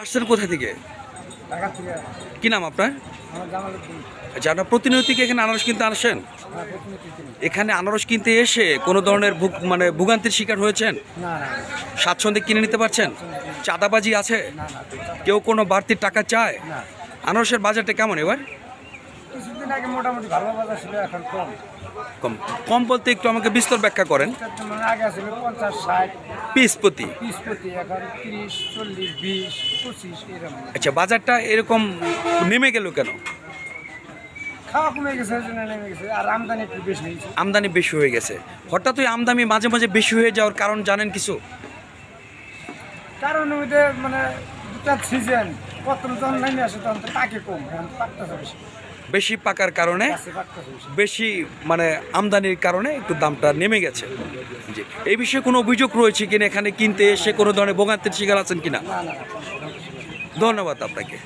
আসছেন কোথা থেকে? ঢাকা থেকে। কি নাম আপনার? আমার জামালউদ্দিন। আচ্ছা, আপনার প্রতিনিয়ত কি এখানে আনারস কিনতে আসেন? হ্যাঁ, প্রতিনিয়ত কিনি। এখানে আনারস কিনতে এসে কোনো ধরনের ভোগান্তির শিকার হয়েছেন? না না স্বাচ্ছন্দ্যে কিনে নিতে পারছেন? চাঁদাবাজি আছে? না না কেউ কোনো বাড়তি টাকা চায়? না। আনারসের বাজারটা কেমন এবার? কিছুদিন আগে মোটামুটি ভালো বাজার ছিল, এখন কম। কম কম বলতে একটু আমাকে বিস্তর ব্যাখ্যা করেন। মানে আগে ছিল 50-60 পিস প্রতি। পিস প্রতি, এখন 30-40-20-25 এরকম। আচ্ছা, বাজারটা এরকম নেমে গেল কেন? খাওয়া কমে গেছে, ওই জন্য নেমে গেছে, আর আমদানি একটু বেশি হয়েছে। আমদানি বেশি হয়ে গেছে। হঠাৎ ওই আমদানি মাঝে মাঝে বেশি হয়ে যাওয়ার কারণ জানেন কিছু? কারণ ওইটা মানে দুটা সিজন, প্রথম যখন নেমে আসে তখন তো পাকে কম, এখন পাকতেছে বেশি। বেশি পাকার কারণে, গাছে পাকতেছে বেশি। বেশি আমদানির কারণে একটু দামটা নেমে গেছে। জি, এই বিষয়ে কোনো অভিযোগ রয়েছে কিনা? এখানে কিনতে এসে কোনো ধরনের ভোগান্তির শিকার আছেন কিনা? না না। ধন্যবাদ আপনাকে।